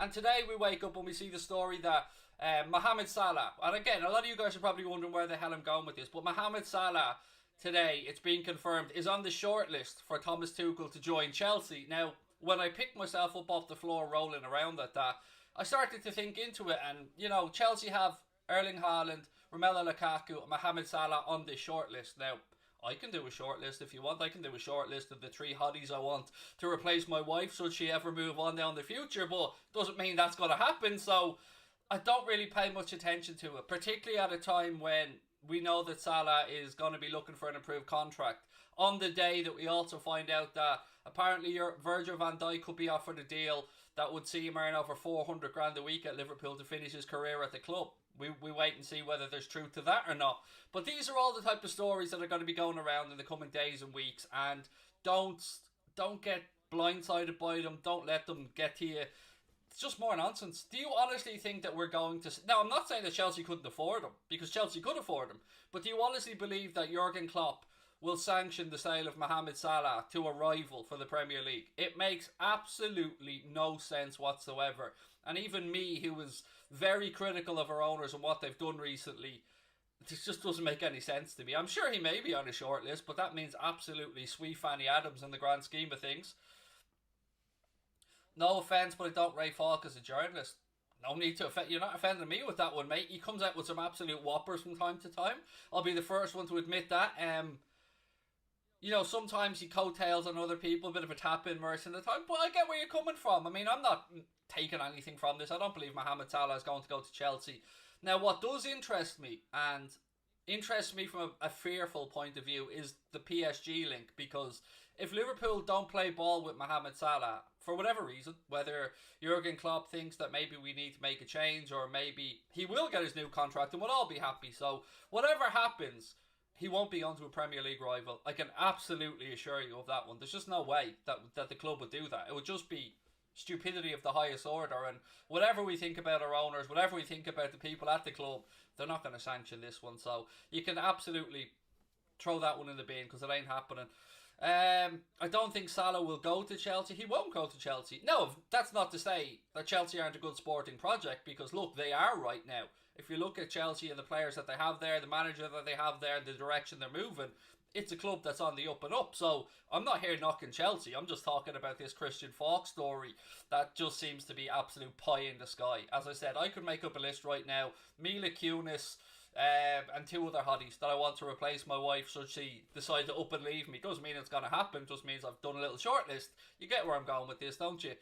And today we wake up and we see the story that Mohamed Salah, and again, a lot of you guys are probably wondering where the hell I'm going with this, but Mohamed Salah today, it's been confirmed, is on the shortlist for Thomas Tuchel to join Chelsea. Now, when I picked myself up off the floor rolling around at that, I started to think into it, and Chelsea have Erling Haaland, Romelu Lukaku, and Mohamed Salah on this shortlist. Now, I can do a shortlist if you want. I can do a shortlist of the 3 hotties I want to replace my wife should she ever move on down the future, but doesn't mean that's going to happen. So I don't really pay much attention to it, particularly at a time when we know that Salah is going to be looking for an improved contract. On the day that we also find out that apparently Virgil van Dijk could be offered a deal that would see him earn over 400 grand a week at Liverpool to finish his career at the club. We wait and see whether there's truth to that or not. But these are all the type of stories that are going to be going around in the coming days and weeks. And don't get blindsided by them. Don't let them get to you. It's just more nonsense. Do you honestly think that we're going to... Now, I'm not saying that Chelsea couldn't afford him, because Chelsea could afford him. But do you honestly believe that Jurgen Klopp will sanction the sale of Mohamed Salah to a rival for the Premier League? It makes absolutely no sense whatsoever. And even me, who was very critical of our owners and what they've done recently, this just doesn't make any sense to me. I'm sure he may be on a short list, but that means absolutely sweet Fanny Adams in the grand scheme of things. No offence, but I don't rate Falk as a journalist. No need to offend. You're not offending me with that one, mate. He comes out with some absolute whoppers from time to time. I'll be the first one to admit that. Sometimes he coattails on other people, a bit of a tap in most of the time, but I get where you're coming from. I mean, I'm not taking anything from this. I don't believe Mohamed Salah is going to go to Chelsea. Now, what does interest me, and interests me from a fearful point of view, is the PSG link, because if Liverpool don't play ball with Mohamed Salah, for whatever reason, whether Jurgen Klopp thinks that maybe we need to make a change, or maybe he will get his new contract and we'll all be happy. So, whatever happens, he won't be onto a Premier League rival. I can absolutely assure you of that one. There's just no way that the club would do that. It would just be stupidity of the highest order, and whatever we think about our owners, whatever we think about the people at the club, they're not going to sanction this one. So you can absolutely throw that one in the bin, because it ain't happening. I don't think Salah will go to Chelsea. He won't go to Chelsea. No, that's not to say that Chelsea aren't a good sporting project, because look, they are right now. If you look at Chelsea and the players that they have there, the manager that they have there, the direction they're moving, it's a club that's on the up and up. So I'm not here knocking Chelsea. I'm just talking about this Christian Falk story that just seems to be absolute pie in the sky. As I said, I could make up a list right now. Mila Kunis, and 2 other hotties that I want to replace my wife should she decide to up and leave me. Doesn't mean it's going to happen, just means I've done a little shortlist. You get where I'm going with this, don't you?